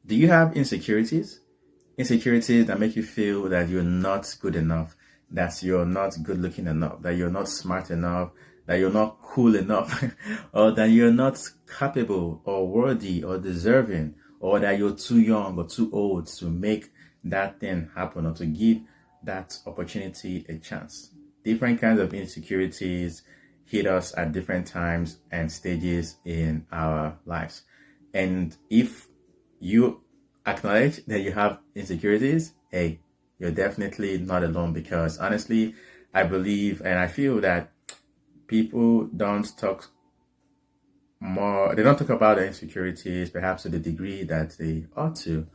Do you have insecurities? Insecurities that make you feel that you're not good enough, that you're not good looking enough, that you're not smart enough, that you're not cool enough, or that you're not capable or worthy or deserving, or that you're too young or too old to make that thing happen or to give that opportunity a chance. Different kinds of insecurities hit us at different times and stages in our lives. And if you acknowledge that you have insecurities, hey, you're definitely not alone, because honestly, I believe and I feel that people they don't talk about their insecurities perhaps to the degree that they ought to.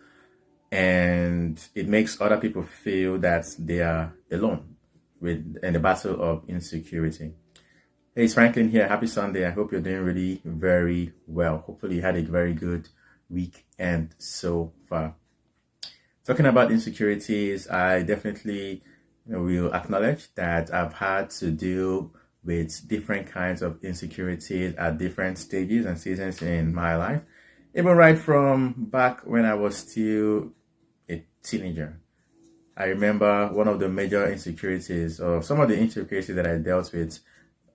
And it makes other people feel that they are alone in the battle of insecurity. Hey, it's Franklin here. Happy Sunday. I hope you're doing really very well. Hopefully, you had a very good weekend so far. Talking about insecurities, I definitely will acknowledge that I've had to deal with different kinds of insecurities at different stages and seasons in my life, even right from back when I was still a teenager. I remember one of the major insecurities, or some of the insecurities that I dealt with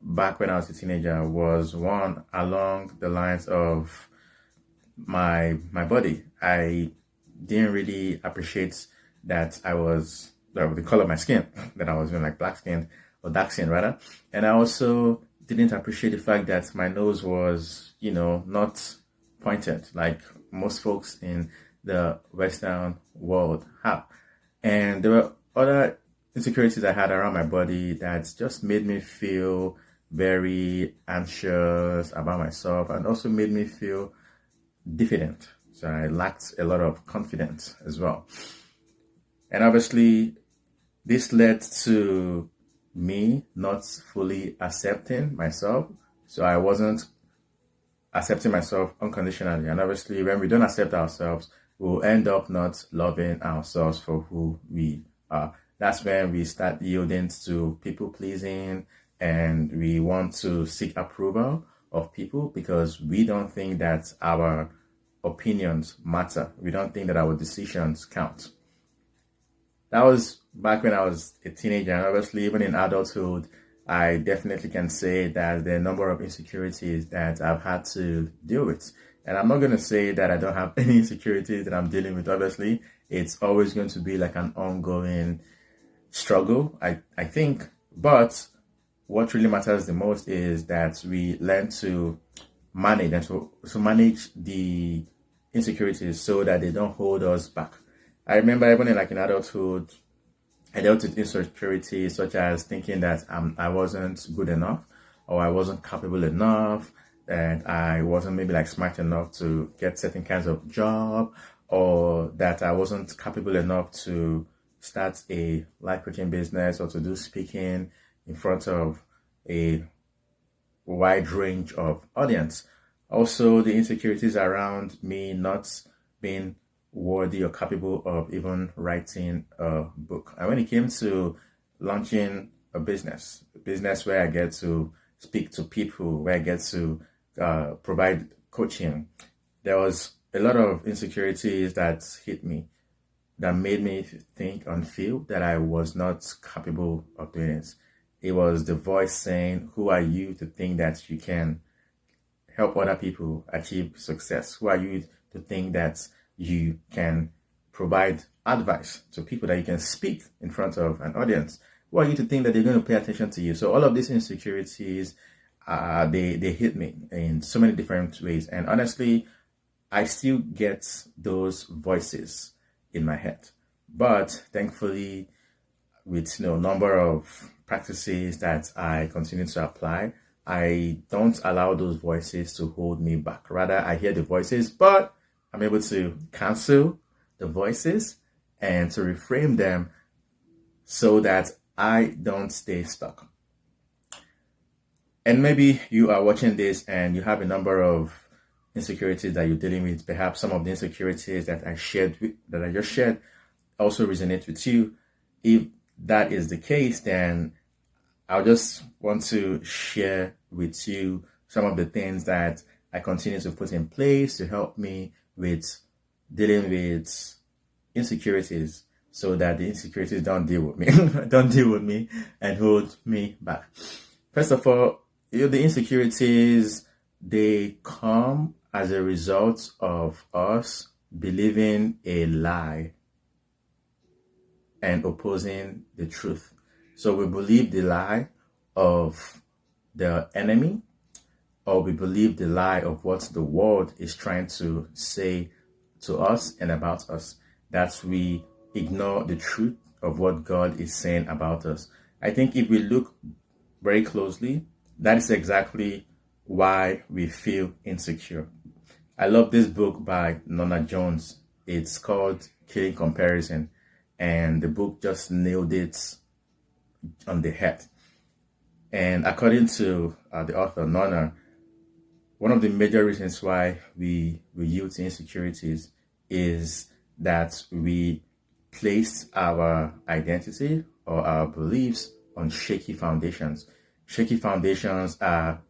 back when I was a teenager, was one along the lines of my body. I didn't really appreciate that I was the color of my skin, that I was like black skin or dark skin rather. And I also didn't appreciate the fact that my nose was, not pointed like most folks in the Western world have. And there were other insecurities I had around my body that just made me feel very anxious about myself and also made me feel diffident. So I lacked a lot of confidence as well. And obviously, this led to me not fully accepting myself. So I wasn't accepting myself unconditionally. And obviously, when we don't accept ourselves, we'll end up not loving ourselves for who we are. That's when we start yielding to people pleasing, and we want to seek approval of people because we don't think that our opinions matter. We don't think that our decisions count. That was back when I was a teenager, and obviously even in adulthood, I definitely can say that there are a number of insecurities that I've had to deal with. And I'm not going to say that I don't have any insecurities that I'm dealing with. Obviously, it's always going to be like an ongoing struggle, I think. But what really matters the most is that we learn to manage and to manage the insecurities so that they don't hold us back. I remember even in adulthood, I dealt with insecurities such as thinking that I wasn't good enough, or I wasn't capable enough, and I wasn't maybe smart enough to get certain kinds of job, or that I wasn't capable enough to start a life coaching business or to do speaking in front of a wide range of audience. Also, the insecurities around me not being worthy or capable of even writing a book. And when it came to launching a business where I get to speak to people, where I get to provide coaching, there was a lot of insecurities that hit me that made me think and feel that I was not capable of doing it. It was the voice saying, who are you to think that you can help other people achieve success? Who are you to think that you can provide advice to people, that you can speak in front of an audience? Who are you to think that they're going to pay attention to you? So all of these insecurities, they hit me in so many different ways. And honestly, I still get those voices in my head. But thankfully, with number of practices that I continue to apply, I don't allow those voices to hold me back. Rather, I hear the voices, but I'm able to cancel the voices and to reframe them so that I don't stay stuck. And maybe you are watching this and you have a number of insecurities that you're dealing with. Perhaps some of the insecurities that I just shared also resonate with you. If that is the case, then I'll just want to share with you some of the things that I continue to put in place to help me with dealing with insecurities so that the insecurities don't deal with me, don't deal with me and hold me back. First of all, the insecurities, they come as a result of us believing a lie and opposing the truth. So we believe the lie of the enemy, or we believe the lie of what the world is trying to say to us and about us. That we ignore the truth of what God is saying about us. I think if we look very closely, that is exactly why we feel insecure. I love this book by Nona Jones. It's called Killing Comparison, and the book just nailed it on the head. And according to the author Nona, one of the major reasons why we yield to insecurities is that we place our identity or our beliefs on shaky foundations. Shaky foundations are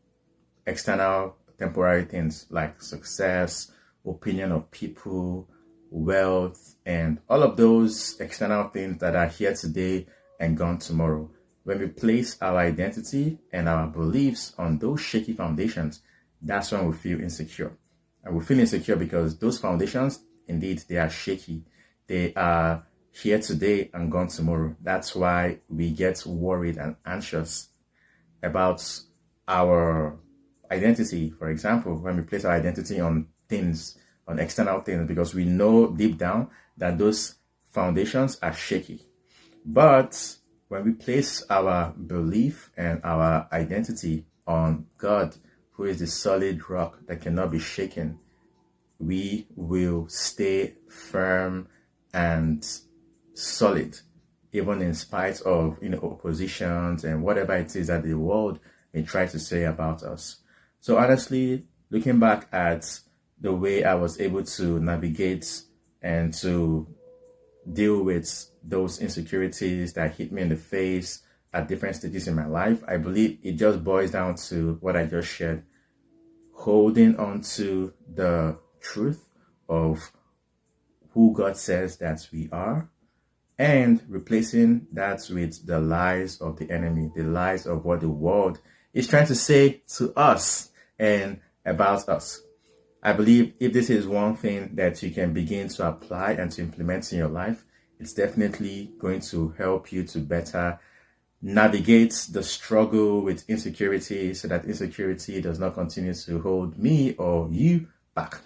external temporary things like success, opinion of people, wealth, and all of those external things that are here today and gone tomorrow. When we place our identity and our beliefs on those shaky foundations, that's when we feel insecure. And we feel insecure because those foundations, indeed, they are shaky. They are here today and gone tomorrow. That's why we get worried and anxious about our identity. For example, when we place our identity on things, on external things, because we know deep down that those foundations are shaky. But when we place our belief and our identity on God, who is the solid rock that cannot be shaken, we will stay firm and solid, even in spite of oppositions and whatever it is that the world may try to say about us. So honestly, looking back at the way I was able to navigate and to deal with those insecurities that hit me in the face at different stages in my life, I believe it just boils down to what I just shared: holding on to the truth of who God says that we are, and replacing that with the lies of the enemy, the lies of what the world is trying to say to us and about us. I believe if this is one thing that you can begin to apply and to implement in your life, it's definitely going to help you to better navigate the struggle with insecurity, so that insecurity does not continue to hold me or you back.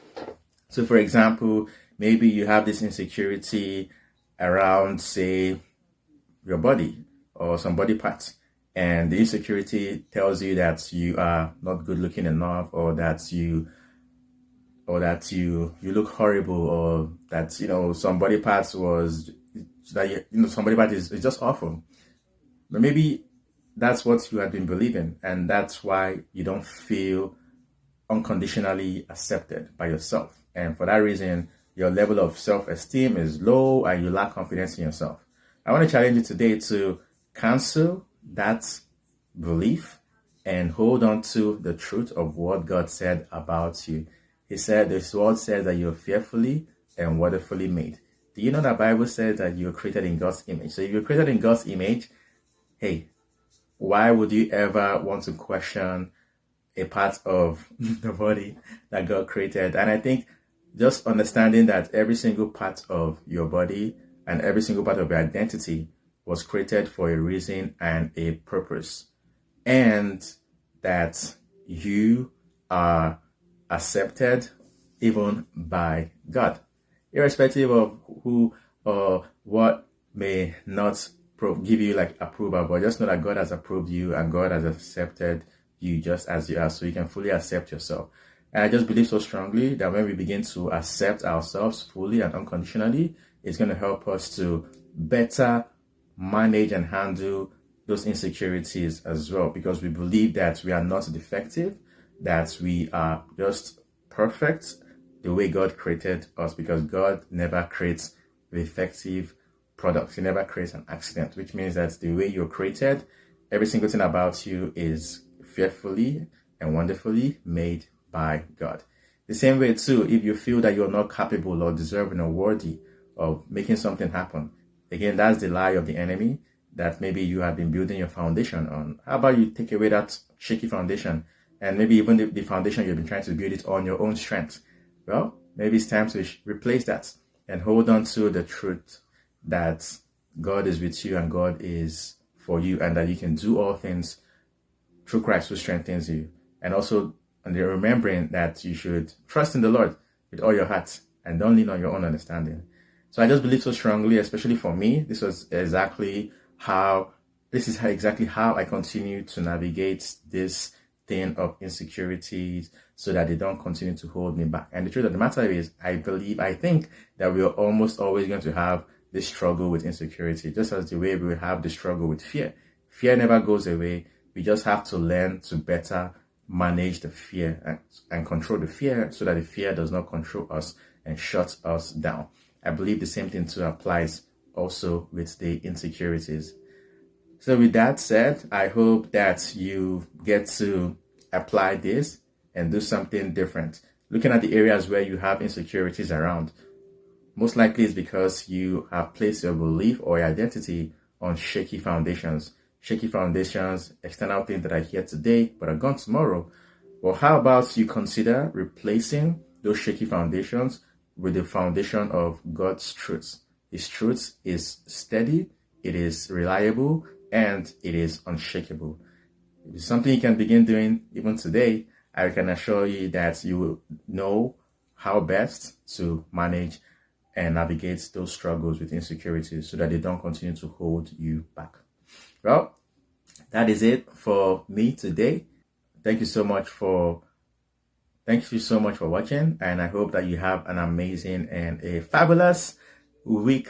So for example, maybe you have this insecurity around, say, your body or some body parts, and the insecurity tells you that you are not good looking enough, or that you look horrible, or that some body parts was that some body part is just awful. But maybe that's what you have been believing, and that's why you don't feel unconditionally accepted by yourself. And for that reason, your level of self-esteem is low and you lack confidence in yourself. I want to challenge you today to cancel that belief and hold on to the truth of what God said about you. He said, this word says that you're fearfully and wonderfully made. Do you know that Bible says that you're created in God's image? So if you're created in God's image, hey, why would you ever want to question a part of the body that God created? And I think just understanding that every single part of your body and every single part of your identity was created for a reason and a purpose, and that you are accepted even by God, irrespective of who or what may not give you like approval. But just know that God has approved you and God has accepted you just as you are, so you can fully accept yourself. And I just believe so strongly that when we begin to accept ourselves fully and unconditionally, it's going to help us to better manage and handle those insecurities as well, because we believe that we are not defective, that we are just perfect the way God created us, because God never creates defective products. He never creates an accident, which means that the way you're created, every single thing about you is fearfully and wonderfully made by God. The same way too, if you feel that you're not capable or deserving or worthy of making something happen, again, that's the lie of the enemy that maybe you have been building your foundation on. How about you take away that shaky foundation, and maybe even the foundation you've been trying to build it on your own strength? Well, maybe it's time to replace that and hold on to the truth that God is with you and God is for you, and that you can do all things through Christ who strengthens you. And also, and remembering that you should trust in the Lord with all your heart and don't lean on your own understanding. So I just believe so strongly, especially for me, this is exactly how I continue to navigate this thing of insecurities so that they don't continue to hold me back. And the truth of the matter is, I think that we are almost always going to have this struggle with insecurity, just as the way we will have the struggle with fear. Fear never goes away. We just have to learn to better manage the fear and control the fear so that the fear does not control us and shut us down. I believe the same thing too applies also with the insecurities. So with that said, I hope that you get to apply this and do something different. Looking at the areas where you have insecurities around, most likely it's because you have placed your belief or your identity on shaky foundations. Shaky foundations, external things that are here today but are gone tomorrow. Well, how about you consider replacing those shaky foundations with the foundation of God's truth? His truth is steady, it is reliable, and it is unshakable. It's something you can begin doing even today. I can assure you that you will know how best to manage and navigate those struggles with insecurities so that they don't continue to hold you back. Well, that is it for me today. Thank you so much for watching, and I hope that you have an amazing and a fabulous week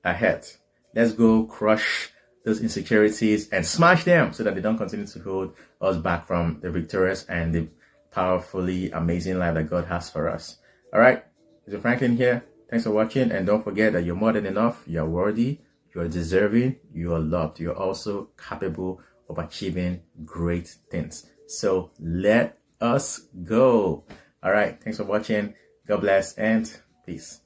ahead. Let's go crush those insecurities and smash them so that they don't continue to hold us back from the victorious and the powerfully amazing life that God has for us. All right, Mr. Franklin here. Thanks for watching, and don't forget that you're more than enough. You're worthy, you're deserving, you're loved. You're also capable of achieving great things. So let us go. All right, thanks for watching. God bless and peace.